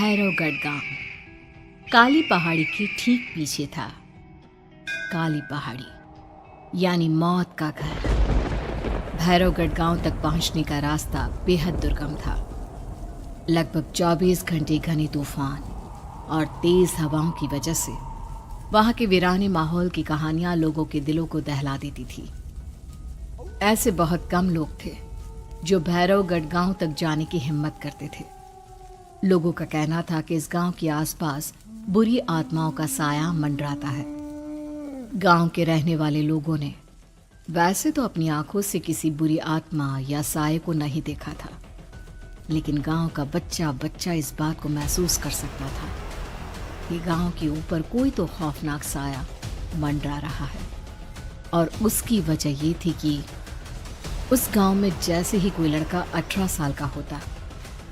भैरवगढ़ गांव काली पहाड़ी के ठीक पीछे था। काली पहाड़ी यानी मौत का घर। भैरवगढ़ गांव तक पहुंचने का रास्ता बेहद दुर्गम था। लगभग 24 घंटे घने तूफान और तेज हवाओं की वजह से वहां के वीराने माहौल की कहानियां लोगों के दिलों को दहला देती थी। ऐसे बहुत कम लोग थे जो भैरवगढ़ गांव तक जाने की हिम्मत करते थे। लोगों का कहना था कि इस गांव के आसपास बुरी आत्माओं का साया मंडराता है। गांव के रहने वाले लोगों ने वैसे तो अपनी आंखों से किसी बुरी आत्मा या साये को नहीं देखा था, लेकिन गांव का बच्चा बच्चा इस बात को महसूस कर सकता था कि गांव के ऊपर कोई तो खौफनाक साया मंडरा रहा है। और उसकी वजह ये थी कि उस गांव में जैसे ही कोई लड़का 18 साल का होता,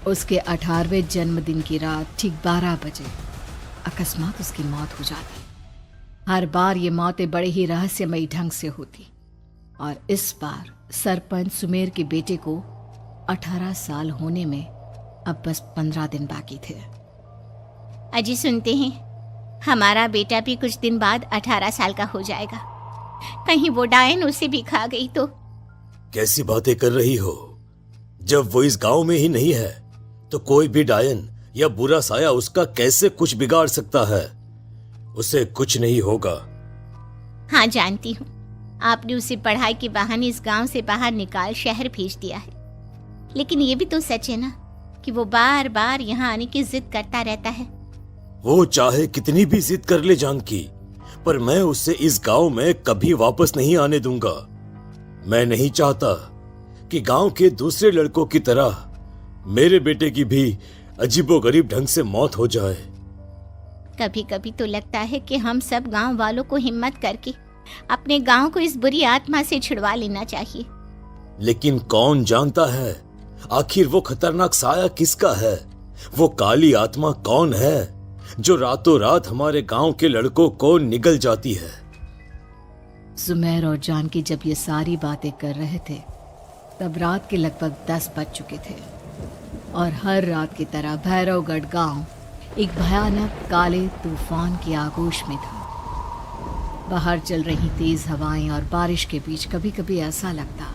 उसके 18वें जन्मदिन की रात ठीक 12 बजे अकस्मात उसकी मौत हो जाती। हर बार ये मौतें बड़े ही रहस्यमयी ढंग से होती और इस बार सरपंच सुमेर के बेटे को 18 साल होने में अब बस 15 दिन बाकी थे। अजी सुनते हैं, हमारा बेटा भी कुछ दिन बाद 18 साल का हो जाएगा। कहीं वो डायन उसे भी खा गई तो। कैसी बातें कर रही हो? जब वो इस गांव में ही नहीं है तो कोई भी डायन या बुरा साया उसका कैसे कुछ बिगाड़ सकता है? उसे कुछ नहीं होगा। हाँ जानती हूँ, आपने उसे पढ़ाई के बहाने इस गांव से बाहर निकाल शहर भेज दिया है, लेकिन ये भी तो सच है ना कि वो बार बार यहाँ आने की जिद करता रहता है। वो चाहे कितनी भी जिद कर ले जानकी, पर मैं उसे इस गांव में कभी वापस नहीं आने दूंगा। मैं नहीं चाहता कि गांव के दूसरे लड़कों की तरह मेरे बेटे की भी अजीबोगरीब ढंग से मौत हो जाए। कभी कभी तो लगता है कि हम सब गांव वालों को हिम्मत करके अपने गांव को इस बुरी आत्मा से छुड़वा लेना चाहिए। लेकिन कौन जानता है आखिर वो खतरनाक साया किसका है? वो काली आत्मा कौन है जो रातों रात हमारे गांव के लड़कों को निगल जाती है? सुमेर और जानकी जब ये सारी बातें कर रहे थे तब रात के लगभग 10 बज चुके थे और हर रात की तरह भैरवगढ़ गांव एक भयानक काले तूफान की आगोश में था। बाहर चल रही तेज हवाएं और बारिश के बीच कभी कभी ऐसा लगता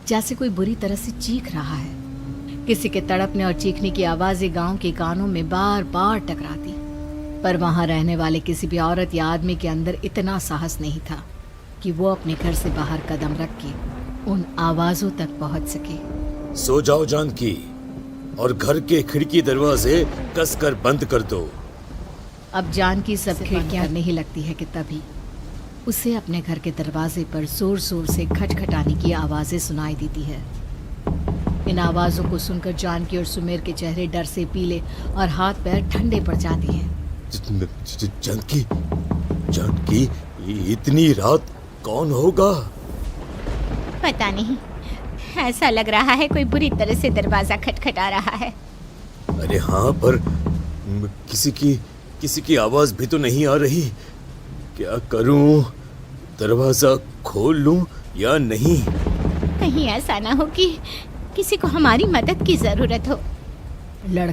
जैसे कोई बुरी तरह से चीख रहा है। किसी के तड़पने और चीखने की आवाजें गांव के कानों में बार बार टकराती, पर वहां रहने वाले किसी भी औरत या आदमी के अंदर इतना साहस नहीं था कि वो अपने घर से बाहर कदम रख के उन आवाजों तक पहुंच सके। सो जाओ जानकी और घर के खिड़की दरवाजे कसकर बंद कर दो। अब जानकी सब खिड़कियां करने ही लगती है कि तभी उसे अपने घर के दरवाजे पर जोर जोर से खटखटाने की आवाजें सुनाई देती है। इन आवाजों को सुनकर जानकी और सुमेर के चेहरे डर से पीले और हाथ पैर ठंडे पड़ जाते हैं। जानकी, जानकी, इतनी रात कौन होगा? पता नहीं, ऐसा लग रहा है कोई बुरी तरह से दरवाजा खटखटा रहा है। अरे हाँ, पर किसी की आवाज भी तो नहीं आ रही। क्या करूं? दरवाजा खोल लूं या नहीं? कहीं ऐसा ना हो कि किसी को हमारी मदद की जरूरत हो। लड़का